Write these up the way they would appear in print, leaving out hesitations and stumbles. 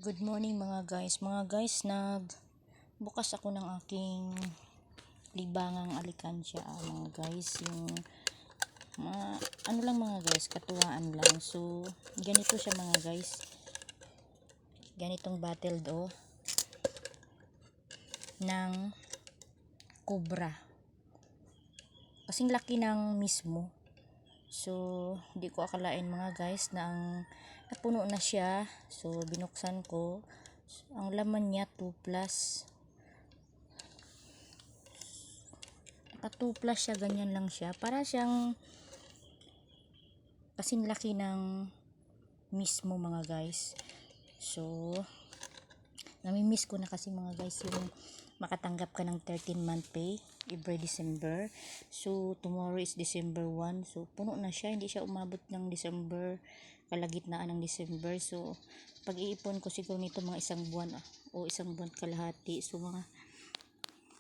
Good morning mga guys. Mga guys, nagbukas ako ng aking libangang alikansya mga guys. Yung ano lang mga guys, katuwaan lang. So, ganito siya mga guys. Ganitong battled ng cobra. Kasing laki ng mismo. So, hindi ko akalain mga guys na napuno na siya. So, binuksan ko. So, ang laman niya 2 plus. Naka 2 plus siya, ganyan lang siya. Para siyang kasing laki ng mismo mga guys. So, namimiss ko na kasi mga guys yung makatanggap ka ng 13-month pay every December. So, tomorrow is December 1. So, puno na siya. Hindi siya umabot ng December, kalagitnaan ng December. So, pag-iipon ko siguro nito mga isang buwan o isang buwan kalahati. So,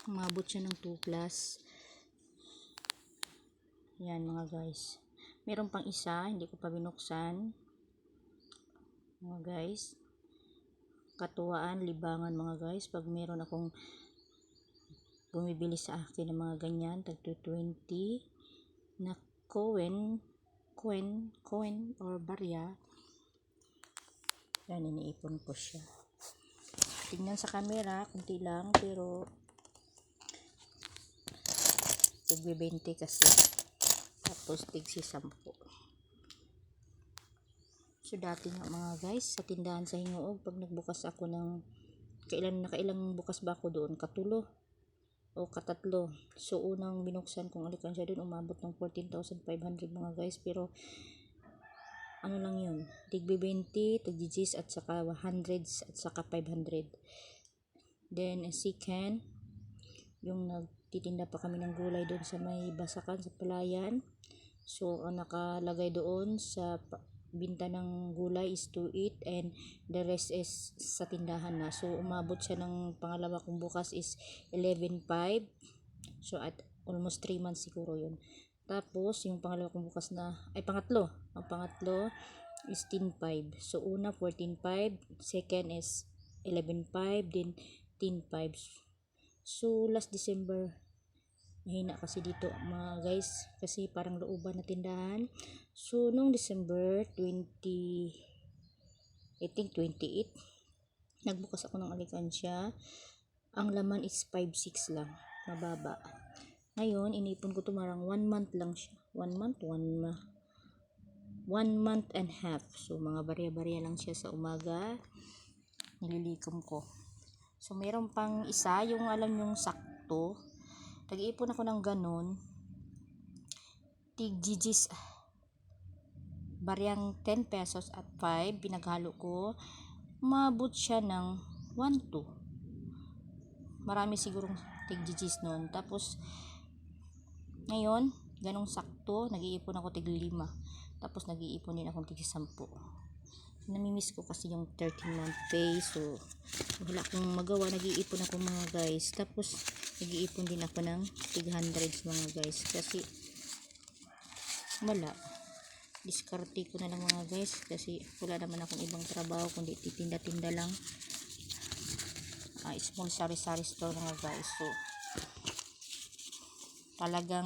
umabot siya ng 2 plus. Yan mga guys. Meron pang isa, hindi ko pa binuksan. Mga guys. Katuwaan, libangan mga guys. Pag meron akong bumibili sa akin ng mga ganyan, tag 220 na coin or barya. Yan, iniipon ko siya. Tingnan sa camera, kunti lang, pero tig 20 kasi. Tapos tig 10. So dati nga mga guys, sa tindahan sa Hingoog, pag nagbukas ako ng nakailang bukas ba ako doon, katulo o katatlo. So unang binuksan kong alikansya doon, umabot ng 14,500 mga guys. Pero ano lang yun, tig 20, tig 10 at saka 100s at saka 500. Then second, yung nagtitinda pa kami ng gulay doon sa may Basakan sa Palayan. So ang nakalagay doon sa binta ng gulay is 2.8 and the rest is sa tindahan na. So umabot siya ng pangalawa kong bukas is 11.5. So at almost 3 months siguro yun. Tapos yung pangalawa kong bukas na ang pangatlo is 10.5. So una 14.5, second is 11.5, then 10.5. So last December mahina kasi dito mga guys, kasi parang looban na tindahan. So nung December 20, I think 28, nagbukas ako ng alikansya. Ang laman is 5.6 lang, mababa. Ngayon inipon ko to, marang 1 month lang siya, 1 month and half. So mga barya-barya lang siya sa umaga, nililikom ko. So meron pang isa, yung alam yung sakto, nag-iipon ako ng ganon, tig GG's baryang 10 pesos at 5, pinaghalo ko, umabot siya ng 1.2. Marami sigurong tig GG's noon. Tapos ngayon ganong sakto, nag-iipon ako tig 5. Tapos nag-iipon din ako tig 10. Namimiss ko kasi yung 13-month pay. So wala akong magawa, nag-iipon ako mga guys. Tapos nag-iipon din ako ng tig 100s mga guys, kasi wala, diskarte ko na lang mga guys, kasi wala naman akong ibang trabaho kundi titinda-tinda lang. Small sari-sari store mga guys. So talagang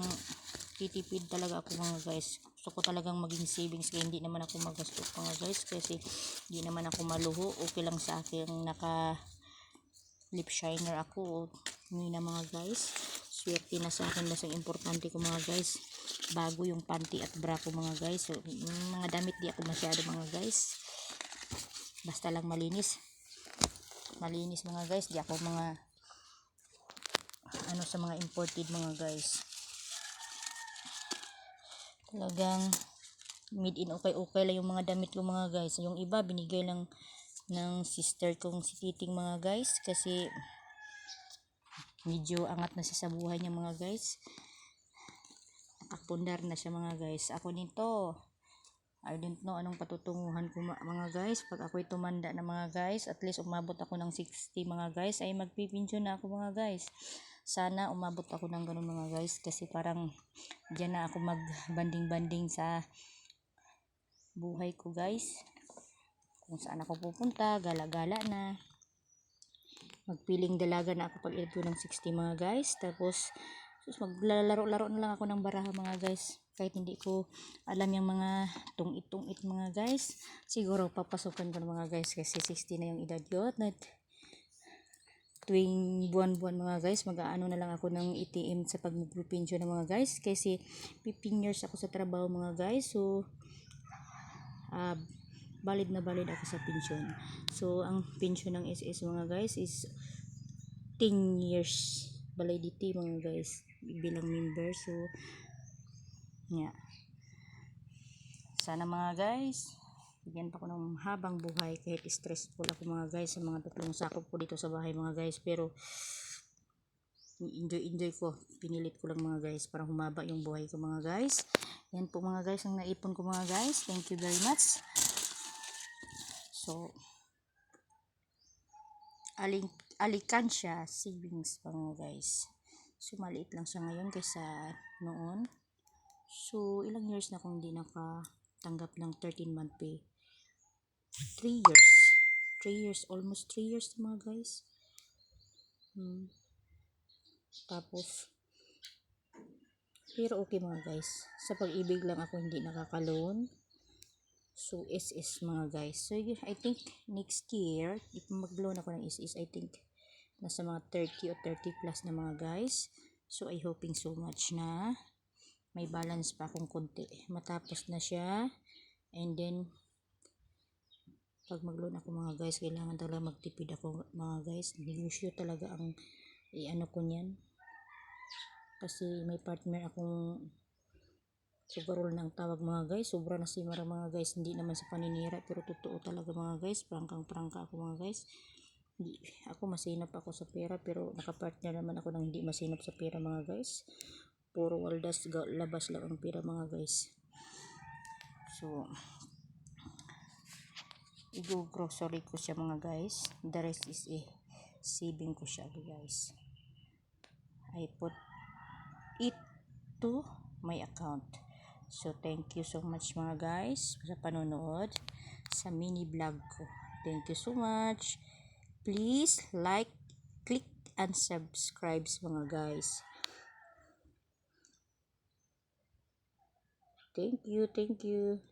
titipid talaga ako mga guys. Gusto ko talagang maging savings, kaya hindi naman ako magasto mga guys, kasi hindi naman ako maluho. Okay lang sa akin naka lip shiner ako, hindi na mga guys. Swerte na sa akin, basta importante ko mga guys, bago yung panty at bra ko mga guys. So mga damit di ako masyado mga guys, basta lang malinis mga guys. Di ako mga ano sa mga imported mga guys. Talagang made in okay lang yung mga damit ko mga guys. Yung iba binigay lang ng sister kong si Titing mga guys, kasi medyo angat na siya sa buhay niya mga guys, nakapundar na siya mga guys. Ako nito, I don't know anong patutunguhan ko mga guys. Pag ako'y tumanda na mga guys, at least umabot ako ng 60 mga guys, ay magpipensyon na ako mga guys. Sana umabot ako ng ganun mga guys, kasi parang dyan na ako magbanding-banding sa buhay ko guys. kung saan ako pupunta, gala-gala na. Magpiling dalaga na ako pag edad ko ng 60 mga guys. Tapos maglalaro-laro na lang ako ng baraha mga guys. Kahit hindi ko alam yung mga tungit-tungit mga guys. Siguro papasukan ko na mga guys kasi 60 na yung edad yun. At tuwing buwan-buwan mga guys, mag-aano na lang ako ng ATM sa pagpipensyon ng mga guys. Kasi 15 years ako sa trabaho mga guys. So, valid na valid ako sa pensyon. So, ang pensyon ng SS mga guys is 10 years validity mga guys bilang member. So, yeah. Sana mga guys, bigyan pa ko ng habang buhay kahit stressful ako mga guys sa mga tatlong sakop ko dito sa bahay mga guys. Pero, enjoy ko. Pinilit ko lang mga guys para humaba yung buhay ko mga guys. Yan po mga guys ang naipon ko mga guys. Thank you very much. So, Alikansya savings mga guys. So, maliit lang siya ngayon kaysa noon. So, ilang years na akong hindi nakatanggap ng 13-month pay. 3 years. 3 years. Almost 3 years na mga guys. Tapos, pero okay mga guys. Sa pag-ibig lang ako hindi nakaka-loan. So, SS mga guys. So, I think next year, if mag-loan ako ng SS, I think nasa mga 30 o 30 plus na mga guys. So, I hoping so much na may balance pa akong konti. Matapos na siya. And then, pag mag-loan ako mga guys, kailangan talaga magtipid ako mga guys. Negosyo talaga ang i-ano ko niyan. Kasi may partner akong sugarol ng tawag mga guys. Sobra na si Mara mga guys. Hindi naman sa paninira pero totoo talaga mga guys. Prangkang-prangka ako mga guys. Hindi, ako masinap ako sa pera pero nakapartner naman ako ng hindi masinap sa pera mga guys. Puro waldas labas lang ang pera mga guys. So, i-grocery ko siya mga guys. The rest is saving ko siya guys. I put it to my account. So, thank you so much mga guys sa panonood sa mini vlog ko. Thank you so much. Please like, click, and subscribe mga guys. Thank you.